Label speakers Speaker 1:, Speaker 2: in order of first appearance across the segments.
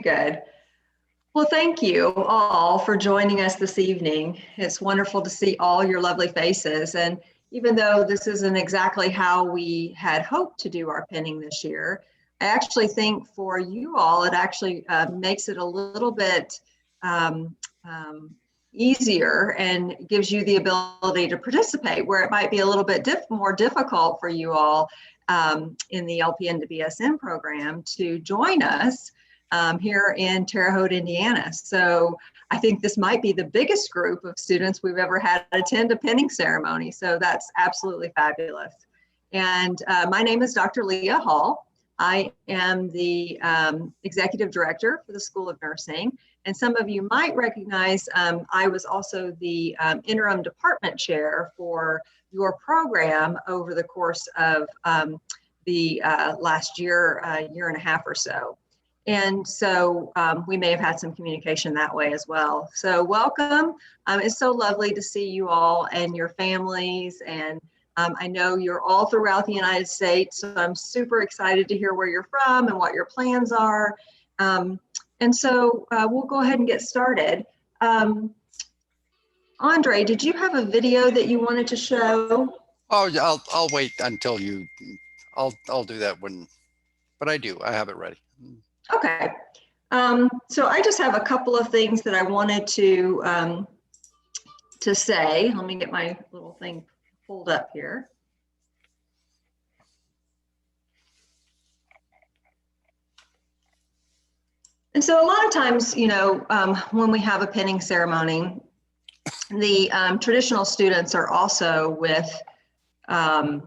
Speaker 1: good. Well, thank you all for joining us this evening. It's wonderful to see all your lovely faces. And even though this isn't exactly how we had hoped to do our pinning this year, I actually think for you all, it actually makes it a little bit easier and gives you the ability to participate where it might be a little bit more difficult for you all in the LPN to BSN program to join us here in Terre Haute, Indiana. So I think this might be the biggest group of students we've ever had attend a pinning ceremony. So that's absolutely fabulous. And my name is Dr. Leah Hall. I am the executive director for the School of Nursing. And some of you might recognize I was also the interim department chair for your program over the course of the last year, year and a half or so. And so we may have had some communication that way as well. So welcome. It's so lovely to see you all and your families. And I know you're all throughout the United States, so I'm super excited to hear where you're from and what your plans are. And so we'll go ahead and get started. Andre, did you have a video that you wanted to show?
Speaker 2: Oh, yeah, I'll wait until you, I'll do that when, but I have it ready.
Speaker 1: Okay. So I just have a couple of things that I wanted to say. Let me get my little thing pulled up here. And so a lot of times, you know, when we have a pinning ceremony, the traditional students are also with the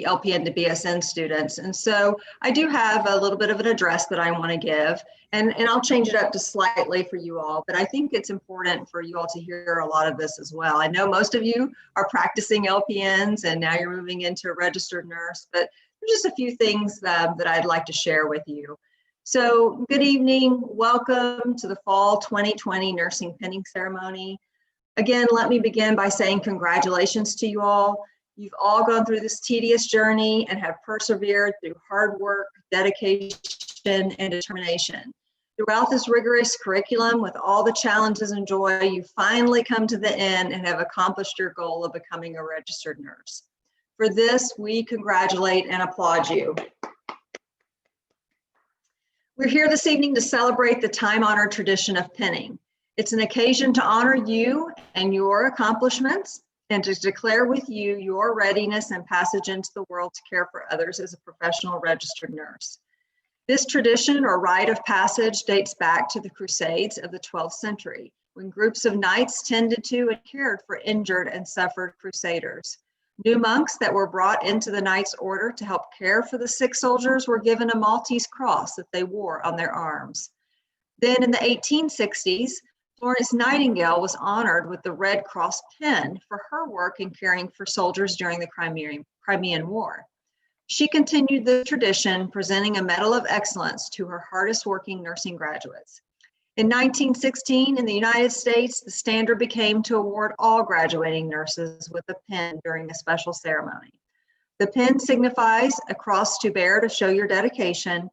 Speaker 1: LPN to BSN students. And so I do have a little bit of an address that I want to give, and I'll change it up just slightly for you all, but I think it's important for you all to hear a lot of this as well. I know most of you are practicing LPNs and now you're moving into a registered nurse, but there's just a few things that I'd like to share with you. So good evening, welcome to the Fall 2020 Nursing Pinning Ceremony. Again, let me begin by saying congratulations to you all. You've all gone through this tedious journey and have persevered through hard work, dedication, and determination. Throughout this rigorous curriculum, with all the challenges and joy, you finally come to the end and have accomplished your goal of becoming a registered nurse. For this, we congratulate and applaud you. We're here this evening to celebrate the time-honored tradition of pinning. It's an occasion to honor you and your accomplishments, and to declare with you your readiness and passage into the world to care for others as a professional registered nurse. This tradition or rite of passage dates back to the Crusades of the 12th century, when groups of knights tended to and cared for injured and suffered crusaders. New monks that were brought into the Knights Order to help care for the sick soldiers were given a Maltese cross that they wore on their arms. Then in the 1860s, Florence Nightingale was honored with the Red Cross pin for her work in caring for soldiers during the Crimean War. She continued the tradition, presenting a Medal of Excellence to her hardest working nursing graduates. In 1916, in the United States, the standard became to award all graduating nurses with a pin during a special ceremony. The pin signifies a cross to bear to show your dedication,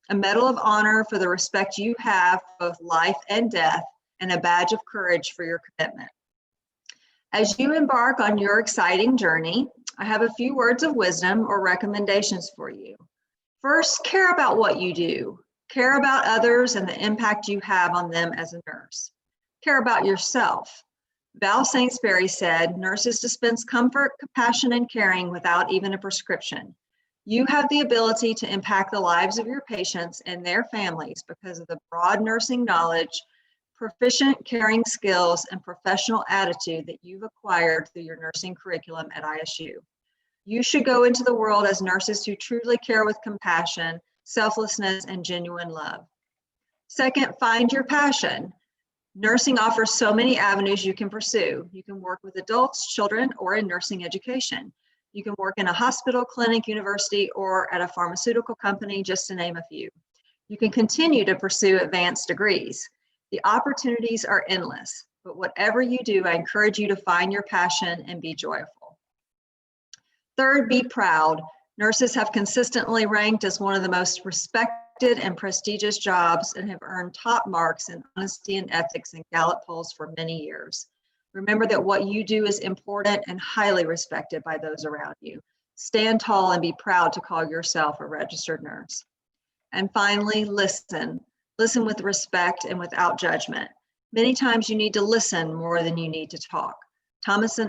Speaker 1: a medal of honor for the respect you have for both life and death, and a badge of courage for your commitment. As you embark on your exciting journey, I have a few words of wisdom or recommendations for you. First, care about what you do. Care about others and the impact you have on them as a nurse. Care about yourself. Val Sainsbury said, "Nurses dispense comfort, compassion, and caring without even a prescription." You have the ability to impact the lives of your patients and their families because of the broad nursing knowledge, proficient caring skills, and professional attitude that you've acquired through your nursing curriculum at ISU. You should go into the world as nurses who truly care with compassion, selflessness, and genuine love. Second, find your passion. Nursing offers so many avenues you can pursue. You can work with adults, children, or in nursing education. You can work in a hospital, clinic, university, or at a pharmaceutical company, just to name a few. You can continue to pursue advanced degrees. The opportunities are endless, but whatever you do, I encourage you to find your passion and be joyful. Third, be proud. Nurses have consistently ranked as one of the most respected respected and prestigious jobs and have earned top marks in honesty and ethics in Gallup polls for many years. Remember that what you do is important and highly respected by those around you. Stand tall and be proud to call yourself a registered nurse. And finally, listen. Listen with respect and without judgment. Many times you need to listen more than you need to talk. Thomas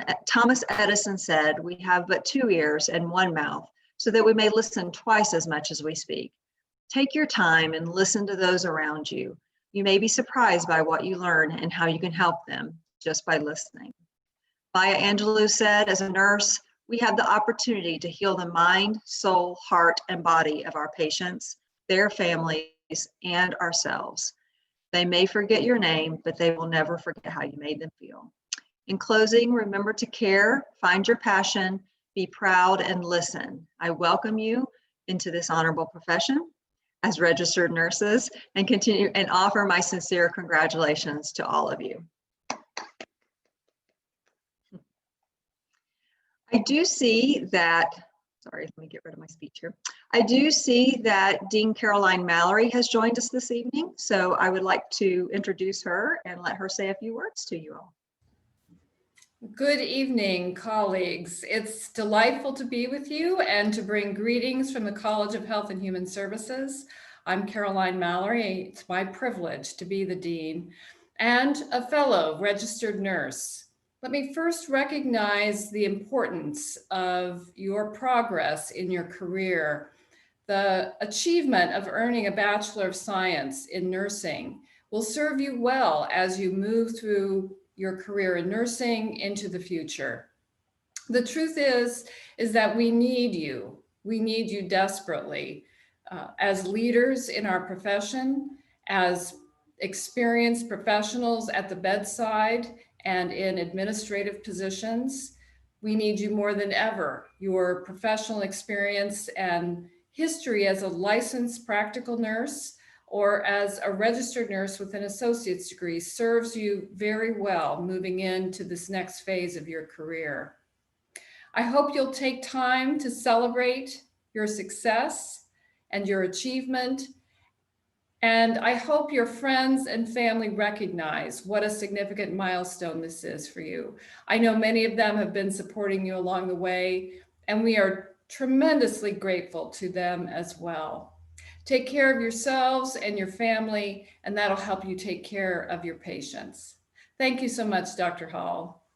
Speaker 1: Edison said, "We have but 2 ears and 1 mouth, so that we may listen twice as much as we speak." Take your time and listen to those around you. You may be surprised by what you learn and how you can help them just by listening. Maya Angelou said, as a nurse, we have the opportunity to heal the mind, soul, heart, and body of our patients, their families, and ourselves. They may forget your name, but they will never forget how you made them feel. In closing, remember to care, find your passion, be proud, and listen. I welcome you into this honorable profession as registered nurses and continue and offer my sincere congratulations to all of you. I do see that, sorry, let me get rid of my speech here. I do see that Dean Caroline Mallory has joined us this evening, so I would like to introduce her and let her say a few words to you all.
Speaker 3: Good evening, colleagues. It's delightful to be with you and to bring greetings from the College of Health and Human Services. I'm Caroline Mallory. It's my privilege to be the dean and a fellow registered nurse. Let me first recognize the importance of your progress in your career. The achievement of earning a Bachelor of Science in nursing will serve you well as you move through your career in nursing into the future. The truth is that we need you. We need you desperately as leaders in our profession, as experienced professionals at the bedside and in administrative positions. We need you more than ever. Your professional experience and history as a licensed practical nurse or as a registered nurse with an associate's degree serves you very well moving into this next phase of your career. I hope you'll take time to celebrate your success and your achievement. And I hope your friends and family recognize what a significant milestone this is for you. I know many of them have been supporting you along the way, and we are tremendously grateful to them as well. Take care of yourselves and your family, and that'll help you take care of your patients. Thank you so much, Dr. Hall.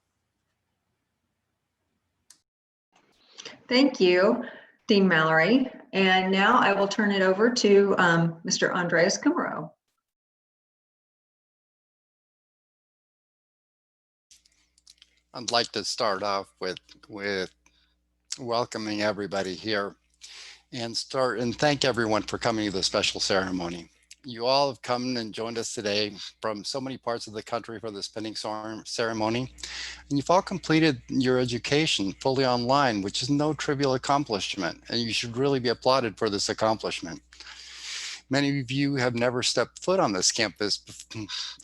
Speaker 1: Thank you, Dean Mallory. And now I will turn it over to Mr. Andreas Kummerow.
Speaker 2: I'd like to start off with welcoming everybody here and thank everyone for coming to the special ceremony. You all have come and joined us today from so many parts of the country for this pinning ceremony. And you've all completed your education fully online, which is no trivial accomplishment, and you should really be applauded for this accomplishment. Many of you have never stepped foot on this campus,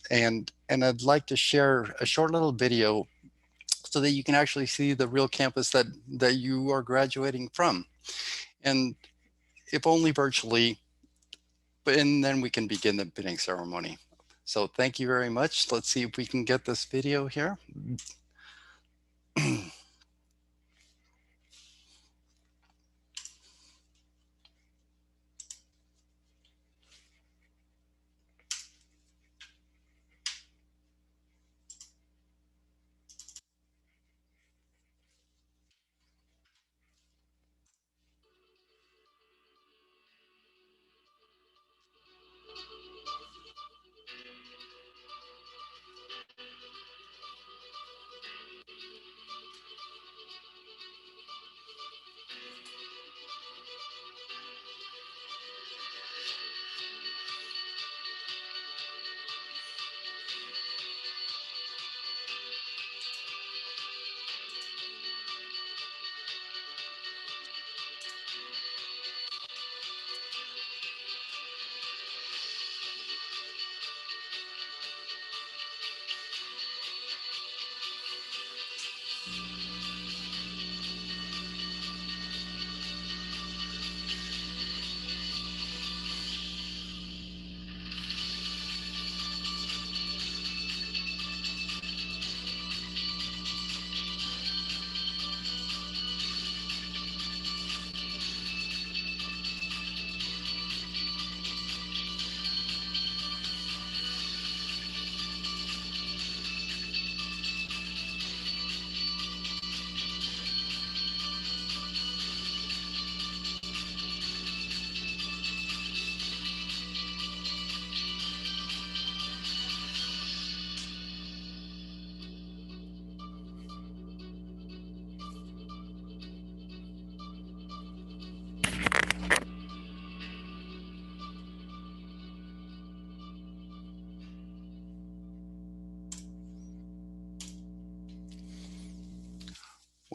Speaker 2: and I'd like to share a short little video so that you can actually see the real campus that you are graduating from. And if only virtually, and then we can begin the pinning ceremony. So thank you very much. Let's see if we can get this video here.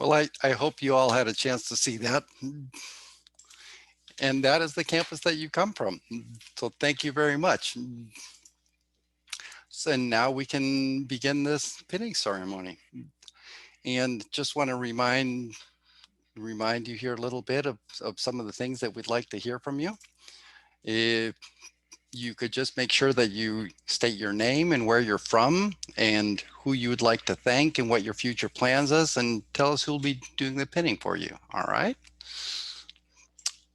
Speaker 2: Well, I hope you all had a chance to see that. And that is the campus that you come from. So thank you very much. So now we can begin this pinning ceremony. And just want to remind you here a little bit of some of the things that we'd like to hear from you. If you could just make sure that you state your name and where you're from and who you would like to thank and what your future plans is, and tell us who'll be doing the pinning for you. All right.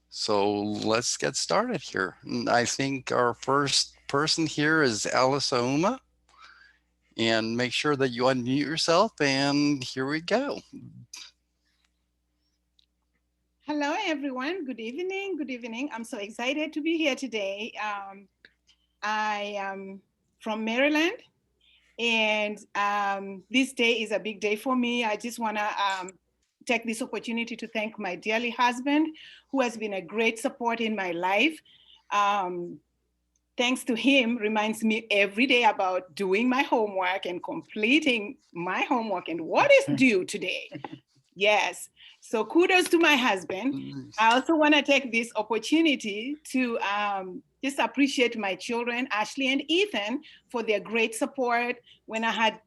Speaker 2: So let's get started here. And I think our first person here is Alice Auma. And make sure that you unmute yourself, and here we go.
Speaker 4: Hello, everyone. Good evening. Good evening. I'm so excited to be here today. I am from Maryland, and this day is a big day for me. I just want to take this opportunity to thank my dearly husband, who has been a great support in my life. Thanks to him, reminds me every day about doing my homework and completing my homework and what is due today. Yes. So kudos to my husband. I also want to take this opportunity to just appreciate my children, Ashley and Ethan, for their great support when I had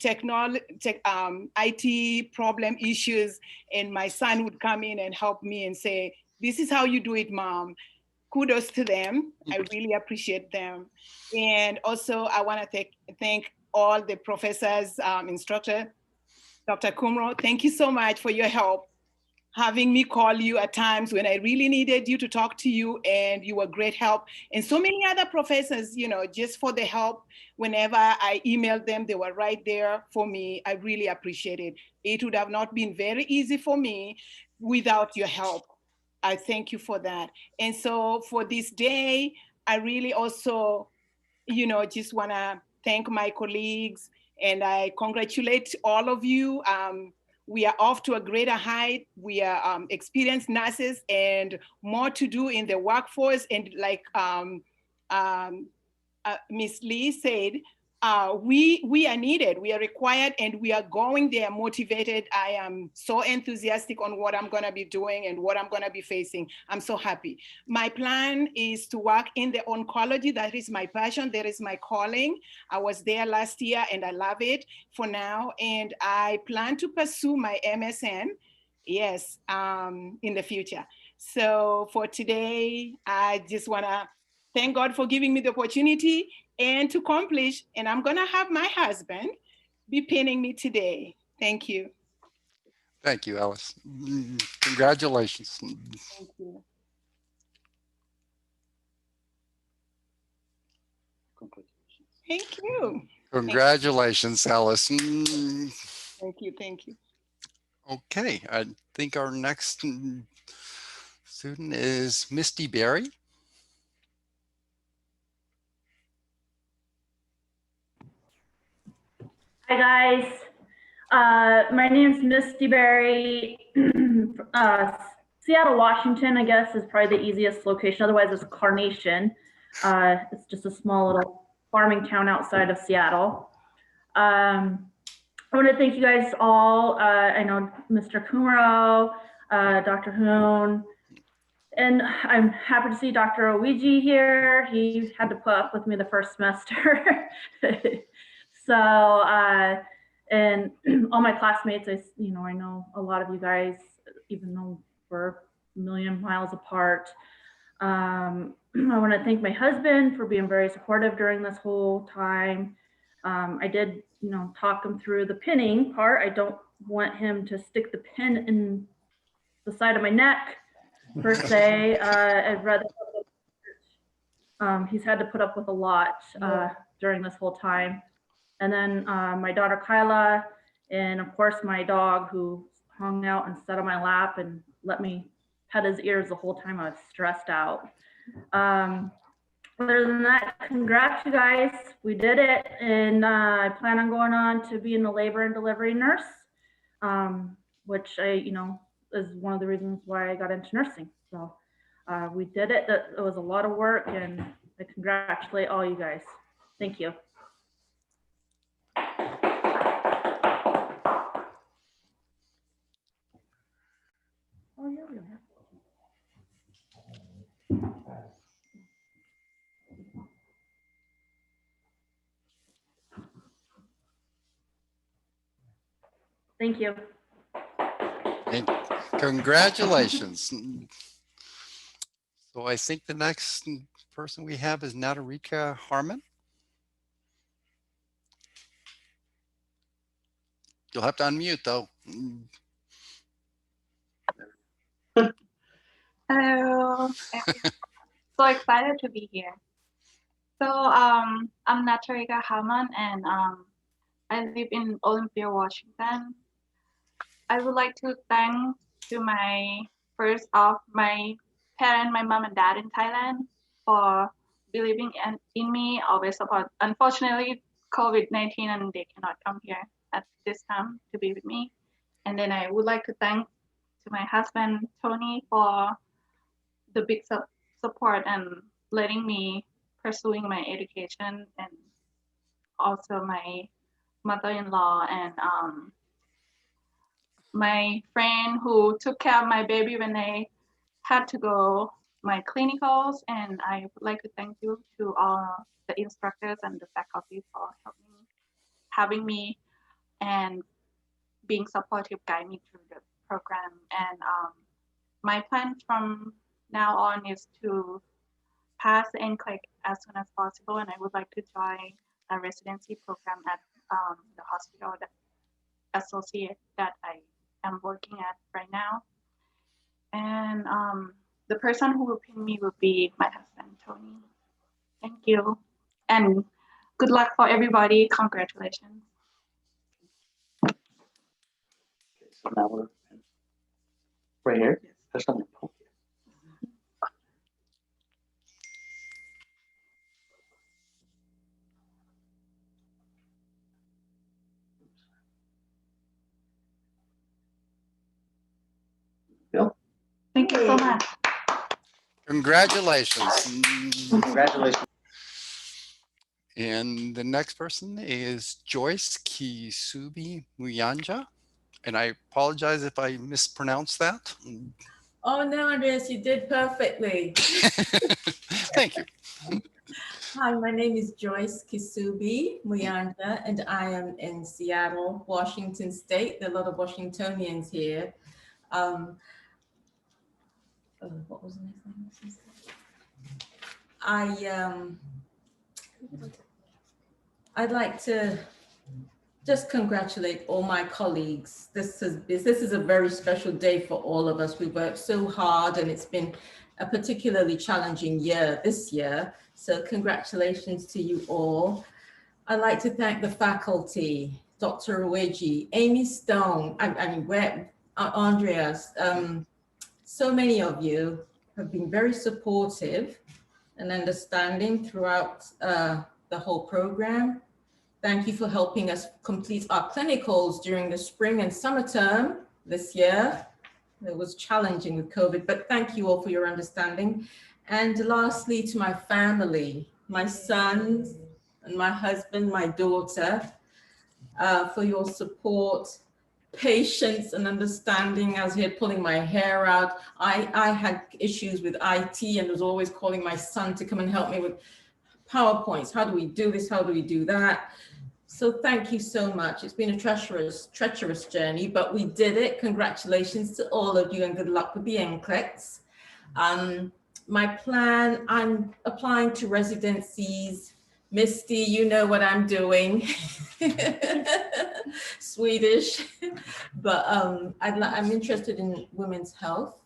Speaker 4: IT problem issues, and my son would come in and help me and say, "This is how you do it, Mom." Kudos to them. I really appreciate them. And also I want to thank all the professors, instructor, Dr. Kumro, thank you so much for your help, having me call you at times when I really needed you to talk to you, and you were great help. And so many other professors, just for the help. Whenever I emailed them, they were right there for me. I really appreciate it. It would have not been very easy for me without your help. I thank you for that. And so for this day, I really also, just want to thank my colleagues, and I congratulate all of you. We are off to a greater height. We are experienced nurses and more to do in the workforce. And like Ms. Lee said, we are needed, we are required, and we are going there motivated. I am so enthusiastic on what I'm gonna be doing and what I'm gonna be facing. I'm so happy. My plan is to work in the oncology. That is my passion, that is my calling. I was there last year and I love it for now. And I plan to pursue my MSN, yes, in the future. So for today, I just wanna thank God for giving me the opportunity and to accomplish, and I'm gonna have my husband be pinning me today. Thank you.
Speaker 2: Thank you, Alice. Congratulations.
Speaker 4: Thank you. Thank you.
Speaker 2: Congratulations, Alice.
Speaker 4: Thank you, thank you.
Speaker 2: Okay, I think our next student is Misty Berry.
Speaker 5: Hi guys, my name is Misty Berry. Seattle, Washington, I guess, is probably the easiest location. Otherwise, it's Carnation. It's just a small little farming town outside of Seattle. I want to thank you guys all. I know Mr. Kumaro, Dr. Hoon, and I'm happy to see Dr. Oweji here. He had to put up with me the first semester. So, and all my classmates, I know a lot of you guys, even though we're a million miles apart. I want to thank my husband for being very supportive during this whole time. I did, talk him through the pinning part. I don't want him to stick the pin in the side of my neck, per se. I'd rather, he's had to put up with a lot during this whole time. And then my daughter Kyla, and of course my dog, who hung out and sat on my lap and let me pet his ears the whole time I was stressed out. Other than that, congrats you guys, we did it. And I plan on going on to being a labor and delivery nurse, which is one of the reasons why I got into nursing. So we did it. It was a lot of work, and I congratulate all you guys. Thank you. Thank you.
Speaker 2: And congratulations. So I think the next person we have is Natarika Harmon. You'll have to unmute though.
Speaker 6: Hello, everyone. So excited to be here. So I'm Natarika Haman, and I live in Olympia, Washington. I would like to thank to my first off my parents, my mom and dad in Thailand for believing in me, always support. Unfortunately, COVID-19 and they cannot come here at this time to be with me. And then I would like to thank to my husband Tony for the big support and letting me pursuing my education, and also my mother-in-law and my friend who took care of my baby when I had to go my clinicals. And I would like to thank you to all the instructors and the faculty for helping having me and being supportive, guide me through the program. And my plan from now on is to pass the NCLEX as soon as possible, and I would like to join a residency program at the hospital that associate that I am working at right now. And the person who will pin me will be my husband, Tony. Thank you. And good luck for everybody. Congratulations.
Speaker 7: Okay, so now we're right here. There's something. Bill,
Speaker 6: Thank you so much.
Speaker 2: Congratulations.
Speaker 7: congratulations.
Speaker 2: And the next person is Joyce Kisubi Muyanja. And I apologize if I mispronounced that.
Speaker 8: Oh no, Andreas, you did perfectly.
Speaker 2: Thank you.
Speaker 8: Hi, my name is Joyce Kisubi Muyanda, and I am in Seattle, Washington State. There are a lot of Washingtonians here. What was the next name? I'd like to just congratulate all my colleagues. This is a very special day for all of us. We worked so hard, and it's been a particularly challenging year this year. So congratulations to you all. I'd like to thank the faculty, Dr. Uweji, Amy Stone, Andreas. So many of you have been very supportive and understanding throughout the whole program. Thank you for helping us complete our clinicals during the spring and summer term this year. It was challenging with COVID, but thank you all for your understanding. And lastly, to my family, my sons and my husband, my daughter, for your support, patience and understanding. I was here pulling my hair out. I had issues with IT and was always calling my son to come and help me with PowerPoints. How do we do this? How do we do that? So thank you so much. It's been a treacherous journey, but we did it. Congratulations to all of you and good luck with the NCLEX. My plan, I'm applying to residencies. Misty, you know what I'm doing. Swedish, but I'm interested in women's health,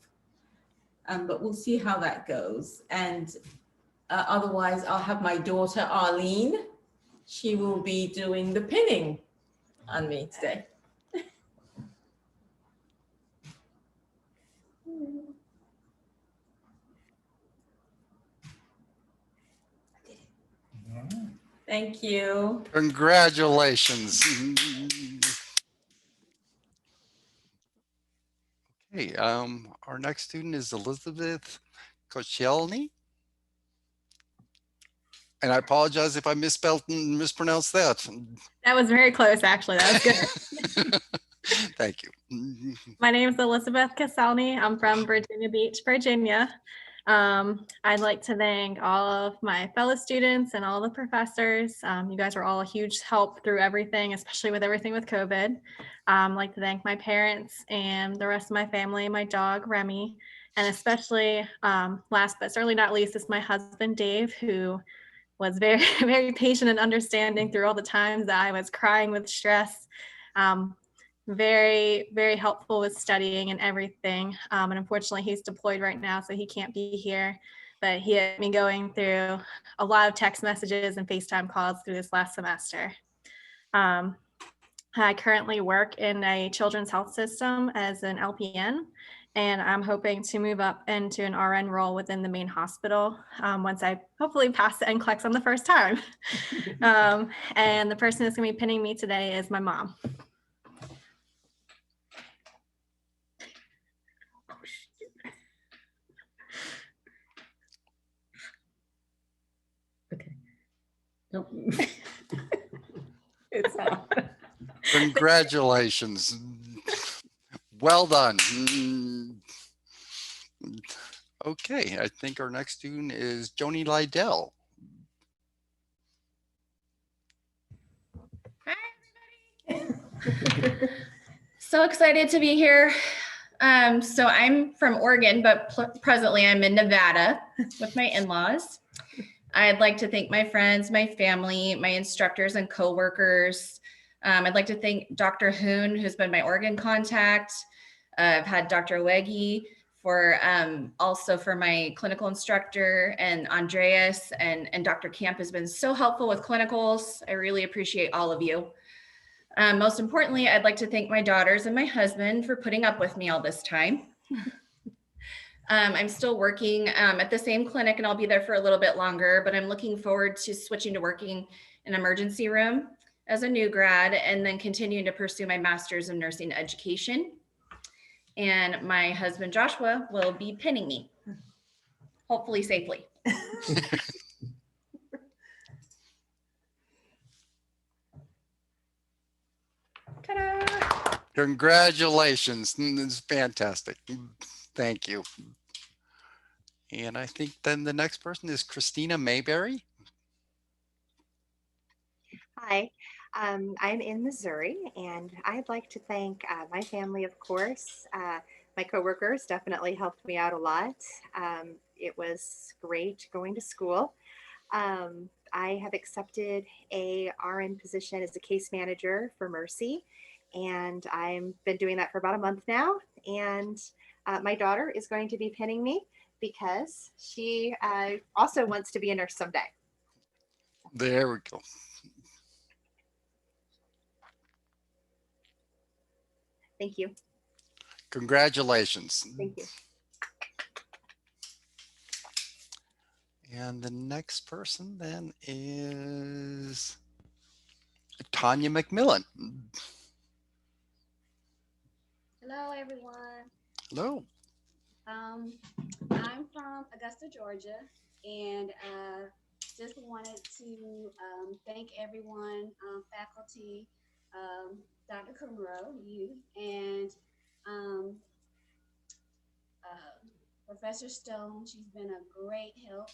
Speaker 8: but we'll see how that goes. And otherwise, I'll have my daughter, Arlene. She will be doing the pinning on me today. Thank you.
Speaker 2: Congratulations. Okay, our next student is Elizabeth Koscielny. And I apologize if I misspelled and mispronounced that.
Speaker 9: That was very close, actually. That was good.
Speaker 2: Thank you.
Speaker 9: My name is Elizabeth Caselny. I'm from Virginia Beach, Virginia. I'd like to thank all of my fellow students and all the professors. You guys were all a huge help through everything, especially with everything with COVID. I'd like to thank my parents and the rest of my family, my dog, Remy, and especially last but certainly not least is my husband, Dave, who was very, very patient and understanding through all the times that I was crying with stress. Very, very helpful with studying and everything. And unfortunately, he's deployed right now, so he can't be here. But he had me going through a lot of text messages and FaceTime calls through this last semester. I currently work in a children's health system as an LPN, and I'm hoping to move up into an RN role within the main hospital once I hopefully pass the NCLEX on the first time. And the person that's going to be pinning me today is my mom.
Speaker 10: Okay. Nope.
Speaker 9: It's not.
Speaker 2: Congratulations. Well done. Okay, I think our next student is Joni Lydell.
Speaker 11: Hi, everybody. So excited to be here. So I'm from Oregon, but presently I'm in Nevada with my in-laws. I'd like to thank my friends, my family, my instructors and coworkers. I'd like to thank Dr. Hoon, who's been my Oregon contact. I've had Dr. Weggy for also for my clinical instructor, and Andreas and Dr. Camp has been so helpful with clinicals. I really appreciate all of you. Most importantly, I'd like to thank my daughters and my husband for putting up with me all this time. I'm still working at the same clinic, and I'll be there for a little bit longer, but I'm looking forward to switching to working in emergency room as a new grad, and then continuing to pursue my master's in nursing education. And my husband, Joshua, will be pinning me, hopefully safely. Ta-da!
Speaker 2: Congratulations. It's fantastic. Thank you. And I think then the next person is Christina Mayberry.
Speaker 12: Hi, I'm in Missouri, and I'd like to thank my family, of course. My coworkers definitely helped me out a lot. It was great going to school. I have accepted a RN position as a case manager for Mercy, and I've been doing that for about a month now. And my daughter is going to be pinning me because she also wants to be a nurse someday.
Speaker 2: There we go.
Speaker 12: Thank you.
Speaker 2: Congratulations.
Speaker 12: Thank you.
Speaker 2: And the next person then is Tanya McMillan.
Speaker 13: Hello, everyone.
Speaker 2: Hello.
Speaker 13: I'm from Augusta, Georgia, and just wanted to thank everyone, faculty, Dr. Kumro, you, and Professor Stone. She's been a great help,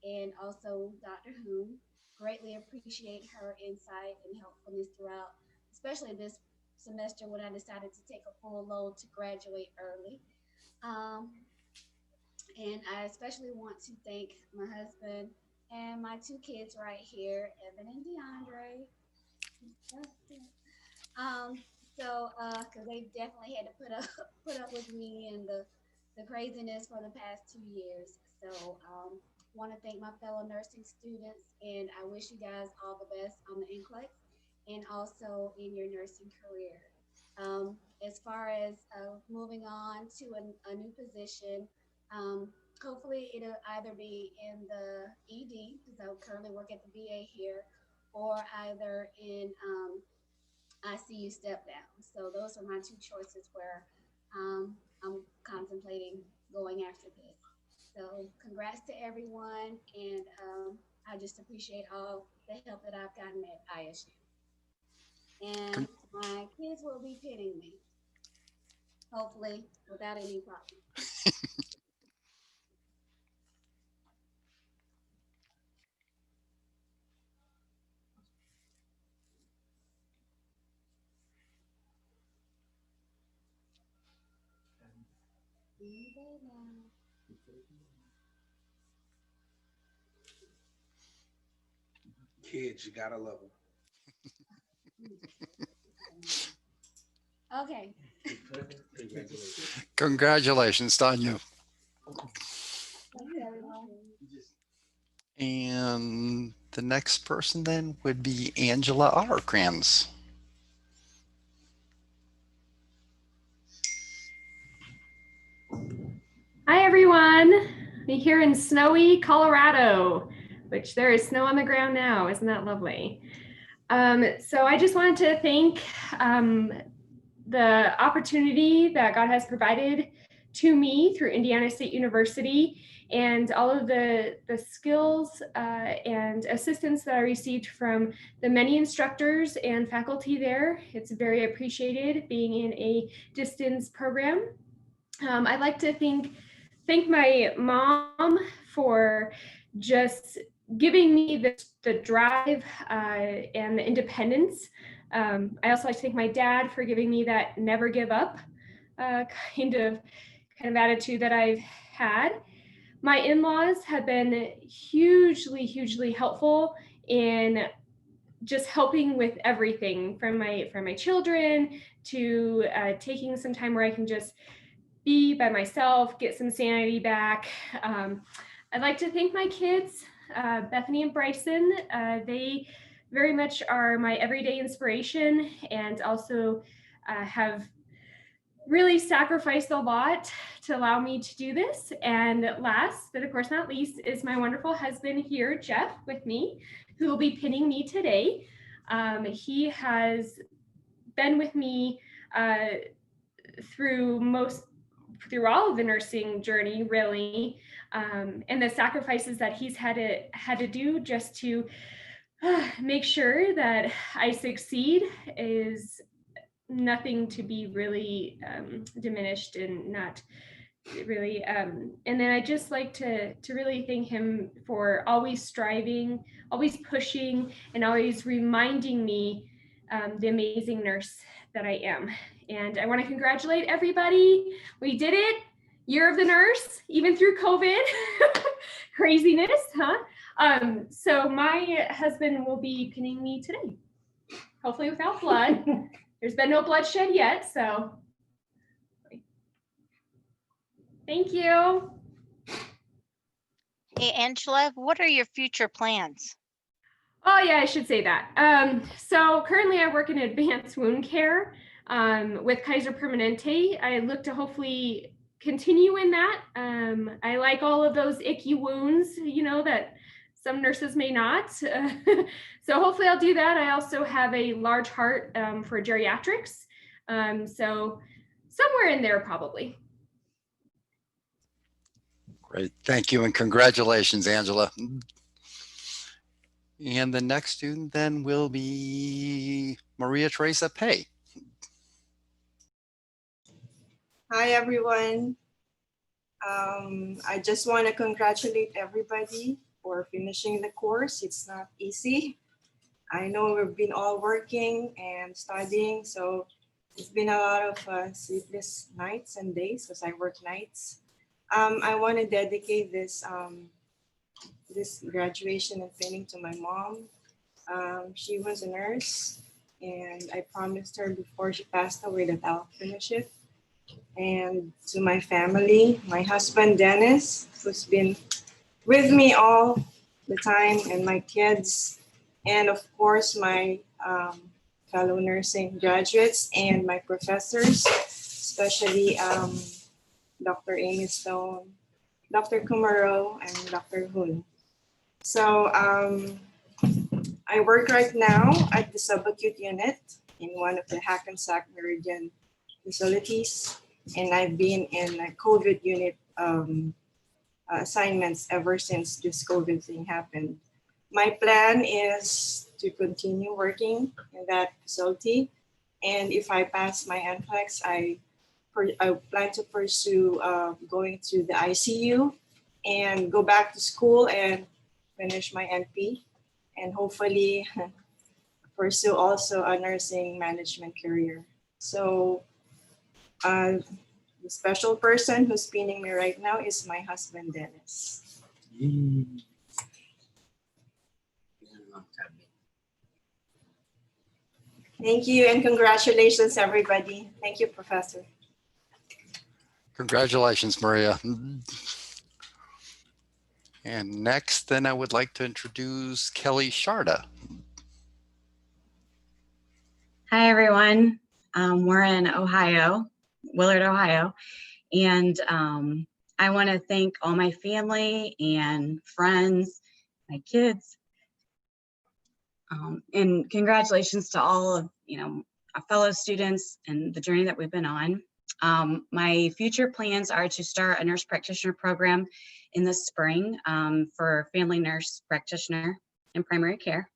Speaker 13: and also Dr. Hoon. Greatly appreciate her insight and helpfulness throughout, especially this semester when I decided to take a full load to graduate early. And I especially want to thank my husband and my two kids right here, Evan and DeAndre. Because they definitely had to put up with me and the craziness for the past 2 years. So want to thank my fellow nursing students, and I wish you guys all the best on the NCLEX and also in your nursing career. As far as moving on to a new position, hopefully it'll either be in the ED, because I currently work at the VA here, or either in ICU step down. So those are my two choices where I'm contemplating going after this. So congrats to everyone, and I just appreciate all the help that I've gotten at ISU. And my kids will be pinning me, hopefully without any problem.
Speaker 14: Kids, you gotta love them.
Speaker 13: Okay.
Speaker 14: Congratulations.
Speaker 2: Congratulations, Tanya.
Speaker 13: Thanks, everyone.
Speaker 2: And the next person then would be Angela Otterkrans.
Speaker 15: Hi, everyone. We're here in snowy Colorado, which there is snow on the ground now. Isn't that lovely? So I just wanted to thank the opportunity that God has provided to me through Indiana State University and all of the skills and assistance that I received from the many instructors and faculty there. It's very appreciated being in a distance program. I'd like to thank my mom for just giving me the drive and the independence. I also like to thank my dad for giving me that never give up kind of attitude that I've had. My in-laws have been hugely helpful in just helping with everything from my children to taking some time where I can just be by myself, get some sanity back. I'd like to thank my kids, Bethany and Bryson. They very much are my everyday inspiration and also have really sacrificed a lot to allow me to do this. And last, but of course not least, is my wonderful husband here, Jeff, with me, who will be pinning me today. He has been with me through all of the nursing journey, really, and the sacrifices that he's had to do just to make sure that I succeed is nothing to be really diminished and not really. And then I just like to really thank him for always striving, always pushing, and always reminding me the amazing nurse that I am. And I want to congratulate everybody. We did it. Year of the Nurse, even through COVID. Craziness, huh? So my husband will be pinning me today, hopefully without blood. There's been no bloodshed yet, so thank you.
Speaker 16: Hey, Angela, what are your future plans?
Speaker 15: Oh yeah, I should say that. So currently I work in advanced wound care with Kaiser Permanente. I look to hopefully continue in that. I like all of those icky wounds, that some nurses may not. So hopefully I'll do that. I also have a large heart for geriatrics. So somewhere in there probably.
Speaker 2: Great, thank you and congratulations, Angela. And the next student then will be Maria Teresa Pei.
Speaker 17: Hi, everyone. I just want to congratulate everybody for finishing the course. It's not easy. I know we've been all working and studying, so it's been a lot of sleepless nights and days because I work nights. I want to dedicate this graduation and pinning to my mom. She was a nurse, and I promised her before she passed away that I'll finish it. And to my family, my husband, Dennis, who's been with me all the time, and my kids, and of course, my fellow nursing graduates and my professors, especially Dr. Amy Stone, Dr. Kumaro, and Dr. Hun. So I work right now at the subacute unit in one of the Hackensack Meridian facilities, and I've been in a COVID unit assignments ever since this COVID thing happened. My plan is to continue working in that facility, and if I pass my NCLEX, I plan to pursue going to the ICU and go back to school and finish my NP, and hopefully pursue also a nursing management career. So the The special person who's pinning me right now is my husband, Dennis. Thank you and congratulations, everybody. Thank you, Professor.
Speaker 2: Congratulations, Maria. And next, then I would like to introduce Kelly Sharda.
Speaker 18: Hi, everyone. We're in Ohio, Willard, Ohio. And I want to thank all my family and friends, my kids. And congratulations to all of, our fellow students and the journey that we've been on. My future plans are to start a nurse practitioner program in the spring for family nurse practitioner in primary care.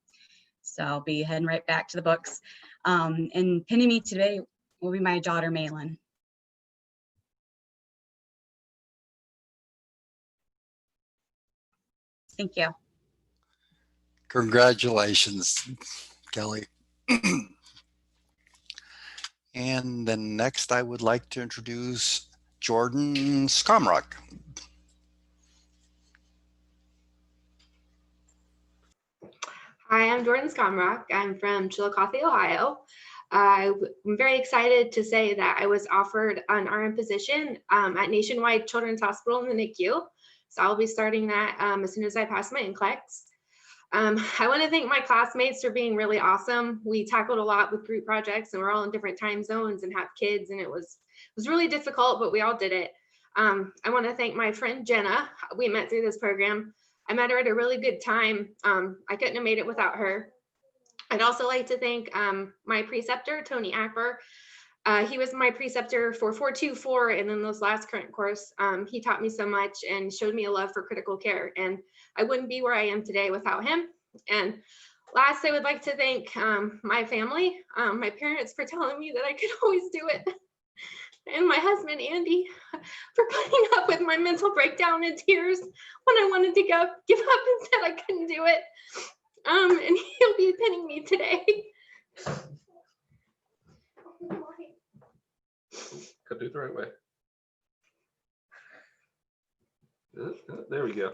Speaker 18: So I'll be heading right back to the books. And pinning me today will be my daughter, Malin. Thank you.
Speaker 2: Congratulations, Kelly. And then next, I would like to introduce Jordan Skomrock.
Speaker 19: Hi, I'm Jordan Skomrock. I'm from Chillicothe, Ohio. I'm very excited to say that I was offered an RN position at Nationwide Children's Hospital in the NICU. So I'll be starting that as soon as I pass my NCLEX. I want to thank my classmates for being really awesome. We tackled a lot with group projects and we're all in different time zones and have kids, and it was really difficult, but we all did it. I want to thank my friend Jenna. We met through this program. I met her at a really good time. I couldn't have made it without her. I'd also like to thank my preceptor, Tony Akbar. He was my preceptor for 424, and then this last current course, he taught me so much and showed me a love for critical care. And I wouldn't be where I am today without him. And last, I would like to thank my family, my parents for telling me that I could always do it. And my husband, Andy, for putting up with my mental breakdown and tears when I wanted to give up and said I couldn't do it. And he'll be pinning me today.
Speaker 20: Could do it the right way. There we go.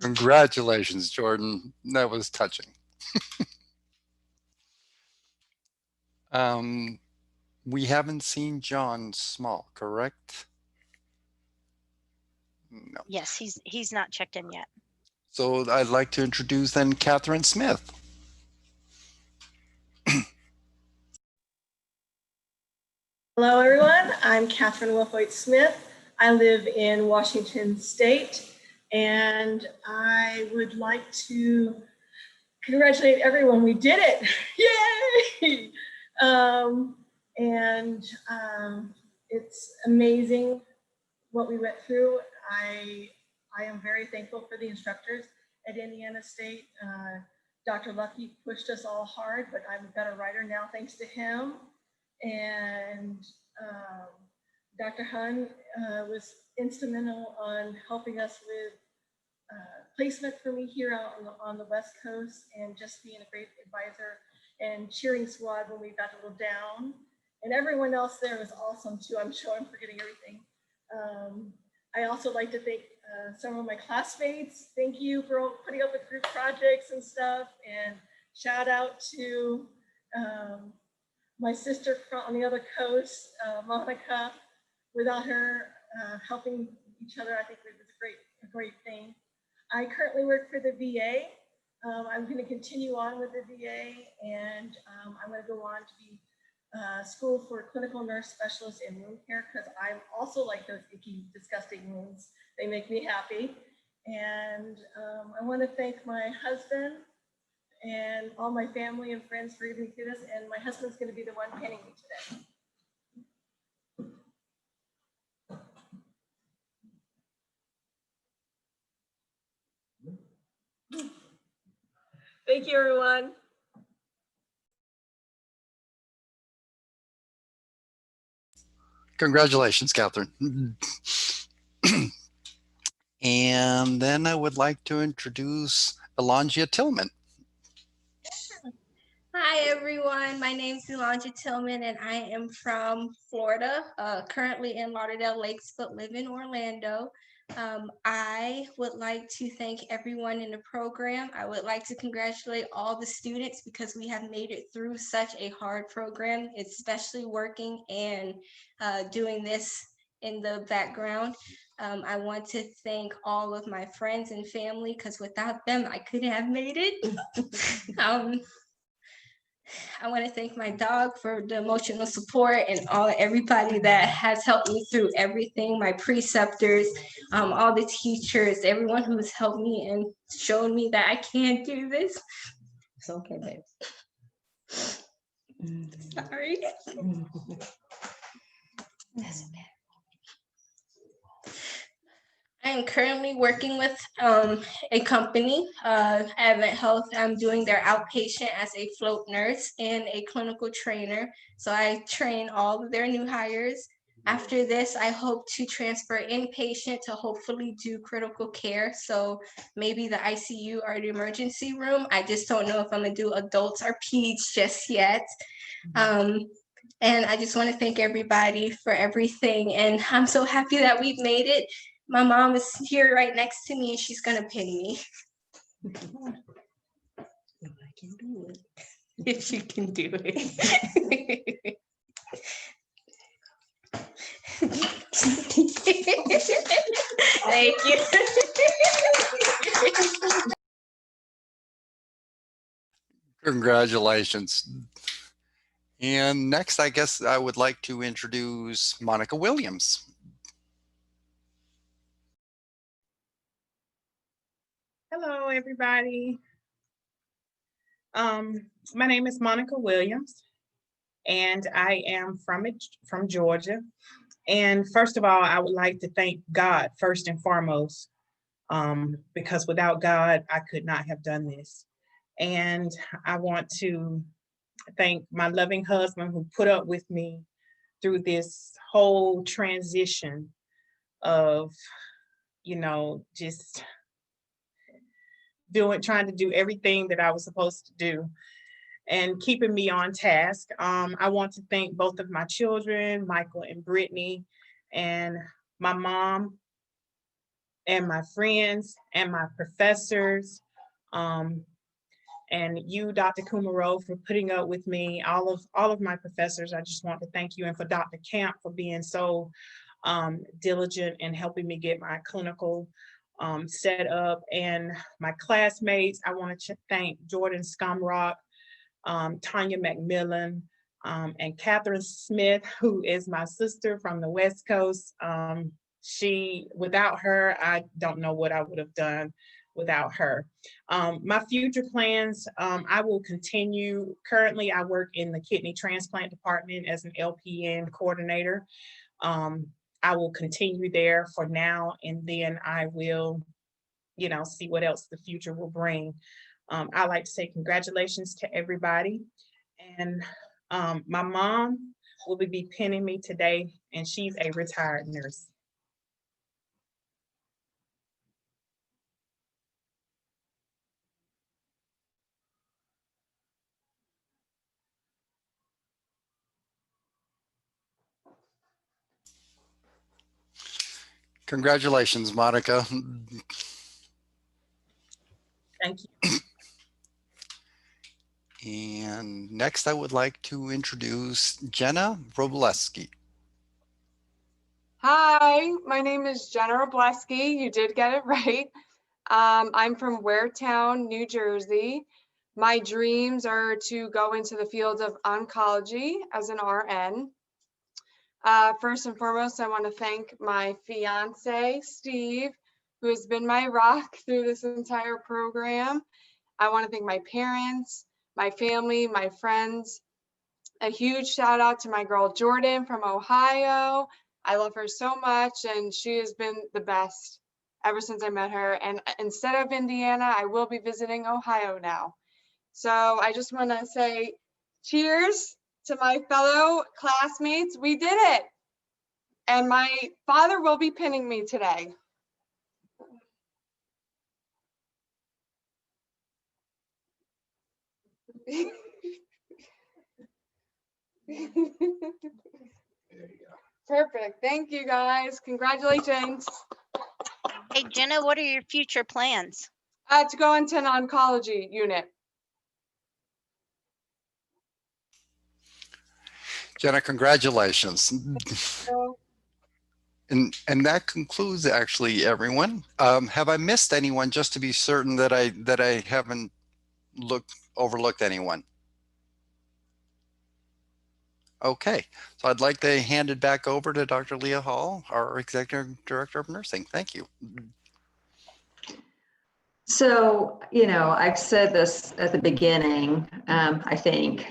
Speaker 2: Congratulations, Jordan. That was touching. We haven't seen John Small, correct? No.
Speaker 16: Yes, he's not checked in yet.
Speaker 2: So I'd like to introduce then Catherine Smith.
Speaker 21: Hello, everyone. I'm Catherine Wilfoyt Smith. I live in Washington State, and I would like to congratulate everyone. We did it. Yay! It's amazing what we went through. I am very thankful for the instructors at Indiana State. Dr. Lucky pushed us all hard, but I'm a better writer now thanks to him. And Dr. Hun was instrumental on helping us with placement for me here out on the West Coast, and just being a great advisor and cheering squad when we got a little down. And everyone else there was awesome too. I'm sure I'm forgetting everything. I also like to thank some of my classmates. Thank you for putting up with group projects and stuff. And shout out to my sister on the other coast, Monica. Without her helping each other, I think it was a great thing. I currently work for the VA. I'm going to continue on with the VA, and I'm going to go on to be school for clinical nurse specialist in wound care, because I also like those icky, disgusting wounds. They make me happy. And I want to thank my husband and all my family and friends for getting me through this. And my husband's going to be the one pinning me today. Thank you, everyone.
Speaker 2: Congratulations, Catherine. And then I would like to introduce Elangia Tillman.
Speaker 3: Hi everyone, my name is Yolanda Tillman and I am from Florida, currently in Lauderdale Lakes, but live in Orlando. I would like to thank everyone in the program. I would like to congratulate all the students because we have made it through such a hard program, especially working and doing this in the background. I want to thank all of my friends and family because without them, I couldn't have made it. I want to thank my dog for the emotional support and everybody that has helped me through everything, my preceptors, all the teachers, everyone who has helped me and shown me that I can do this. It's okay, babe. Sorry. That's okay. I am currently working with a company, Advent Health. I'm doing their outpatient as a float nurse and a clinical trainer. So I train all of their new hires. After this, I hope to transfer inpatient to hopefully do critical care. So maybe the ICU or the emergency room. I just don't know if I'm gonna do adults or peds just yet. And I just want to thank everybody for everything. And I'm so happy that we've made it. My mom is here right next to me and she's gonna pin me. If I can do it. If she can do it. Thank you.
Speaker 2: Congratulations. And next, I guess I would like to introduce Monica Williams.
Speaker 22: Hello, everybody. My name is Monica Williams, and I am from Georgia. And first of all, I would like to thank God first and foremost, because without God, I could not have done this. And I want to thank my loving husband who put up with me through this whole transition of, just trying to do everything that I was supposed to do and keeping me on task. I want to thank both of my children, Michael and Brittany, and my mom, and my friends, and my professors, and you, Dr. Kumaro, for putting up with me, all of my professors. I just want to thank you, and for Dr. Camp for being so diligent and helping me get my clinical set up, and my classmates. I want to thank Jordan Skamrock, Tanya McMillan, and Catherine Smith, who is my sister from the West Coast. Without her, I don't know what I would have done without her. My future plans, I will continue. Currently, I work in the kidney transplant department as an LPN coordinator. I will continue there for now, and then I will, see what else the future will bring. I'd like to say congratulations to everybody. And my mom will be pinning me today, and she's a retired nurse.
Speaker 2: Congratulations, Monica.
Speaker 22: Thank you.
Speaker 2: And next, I would like to introduce Jenna Robleski.
Speaker 23: Hi, my name is Jenna Robleski. You did get it right. I'm from Waretown, New Jersey. My dreams are to go into the field of oncology as an RN. First and foremost, I want to thank my fiance, Steve, who has been my rock through this entire program. I want to thank my parents, my family, my friends. A huge shout out to my girl, Jordan from Ohio. I love her so much, and she has been the best ever since I met her. And instead of Indiana, I will be visiting Ohio now. So I just want to say cheers to my fellow classmates. We did it. And my father will be pinning me today.
Speaker 20: There you go.
Speaker 23: Perfect. Thank you guys. Congratulations.
Speaker 16: Hey, Jenna, what are your future plans?
Speaker 23: To go into an oncology unit.
Speaker 2: Jenna, congratulations.
Speaker 23: So,
Speaker 2: And that concludes actually everyone. Have I missed anyone, just to be certain that I haven't overlooked anyone? Okay, so I'd like to hand it back over to Dr. Leah Hall, our Executive Director of Nursing. Thank you.
Speaker 1: So, I've said this at the beginning. I think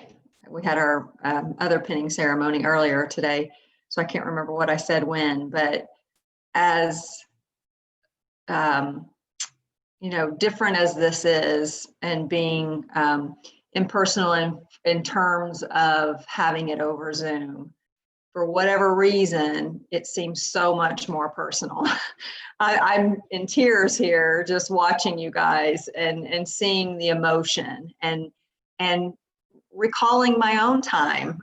Speaker 1: we had our other pinning ceremony earlier today, so I can't remember what I said when, but as different as this is, and being impersonal in terms of having it over Zoom, for whatever reason, it seems so much more personal. I'm in tears here just watching you guys and seeing the emotion and recalling my own time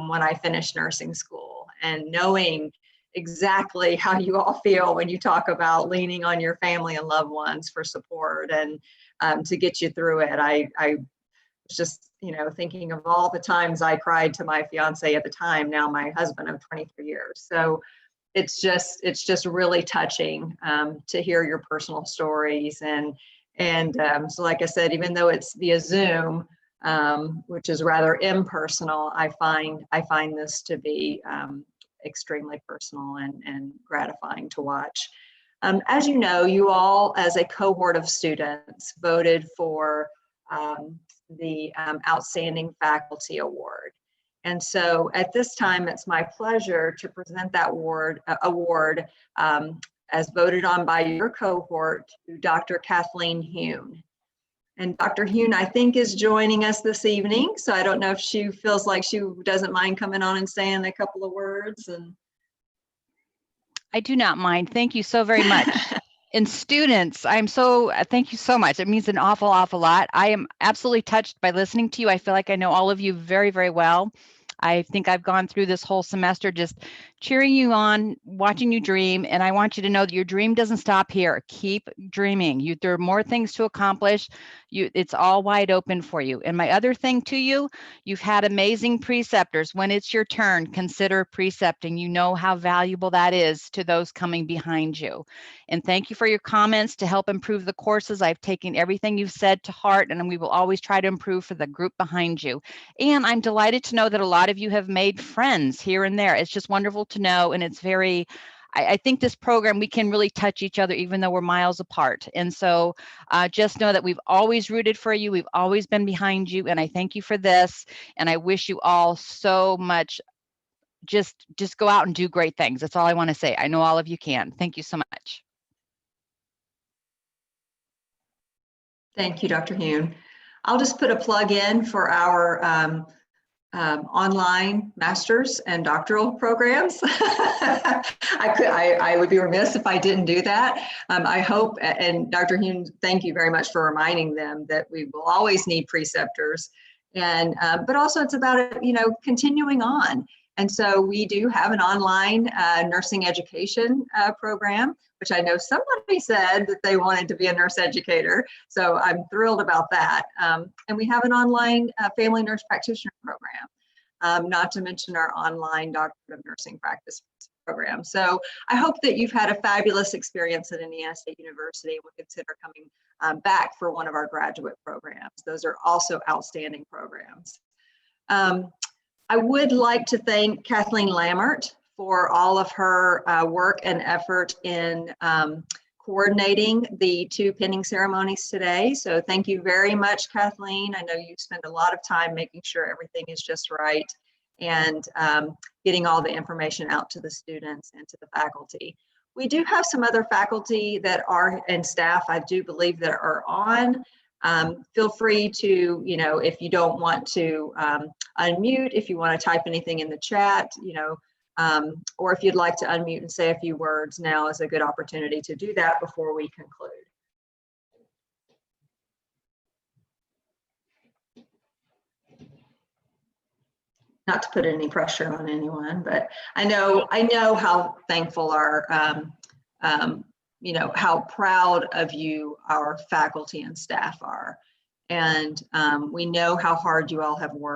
Speaker 1: when I finished nursing school, and knowing exactly how you all feel when you talk about leaning on your family and loved ones for support and to get you through it. I was just, thinking of all the times I cried to my fiance at the time, now my husband of 23 years. So it's just really touching to hear your personal stories. And so like I said, even though it's via Zoom, which is rather impersonal, I find this to be extremely personal and gratifying to watch. As you know, you all, as a cohort of students, voted for the Outstanding Faculty Award. And so at this time, it's my pleasure to present that award as voted on by your cohort to Dr. Kathleen Hune. And Dr. Hune, I think, is joining us this evening. So I don't know if she feels like she doesn't mind coming on and saying a couple of words. And
Speaker 4: I do not mind. Thank you so very much. And students, thank you so much. It means an awful, awful lot. I am absolutely touched by listening to you. I feel like I know all of you very, very well. I think I've gone through this whole semester just cheering you on, watching you dream, and I want you to know that your dream doesn't stop here. Keep dreaming. There are more things to accomplish. It's all wide open for you. And my other thing to you, you've had amazing preceptors. When it's your turn, consider precepting. You know how valuable that is to those coming behind you. And thank you for your comments to help improve the courses. I've taken everything you've said to heart, and we will always try to improve for the group behind you. And I'm delighted to know that a lot of you have made friends here and there. It's just wonderful to know, and it's very, I think this program, we can really touch each other even though we're miles apart. And so just know that we've always rooted for you. We've always been behind you, and I thank you for this. And I wish you all so much. Just go out and do great things. That's all I want to say. I know all of you can. Thank you so much.
Speaker 1: thank you, Dr. Hune. I'll just put a plug in for our online master's and doctoral programs. I would be remiss if I didn't do that. I hope, and Dr. Hune, thank you very much for reminding them that we will always need preceptors, and but also it's about continuing on. And so we do have an online nursing education program, which I know somebody said that they wanted to be a nurse educator. So I'm thrilled about that. And we have an online family nurse practitioner program, not to mention our online Doctorate of Nursing Practice program. So I hope that you've had a fabulous experience at Indiana State University and would consider coming back for one of our graduate programs. Those are also outstanding programs. I would like to thank Kathleen Lammert for all of her work and effort in coordinating the two pinning ceremonies today. So thank you very much, Kathleen. I know you spend a lot of time making sure everything is just right and getting all the information out to the students and to the faculty. We do have some other faculty that are, and staff, I do believe, that are on. Feel free to, if you don't want to unmute, if you want to type anything in the chat, or if you'd like to unmute and say a few words, now is a good opportunity to do that before we conclude. not to put any pressure on anyone, but I know how thankful our, you know, how proud of you our faculty and staff are. And we know how hard you all have worked.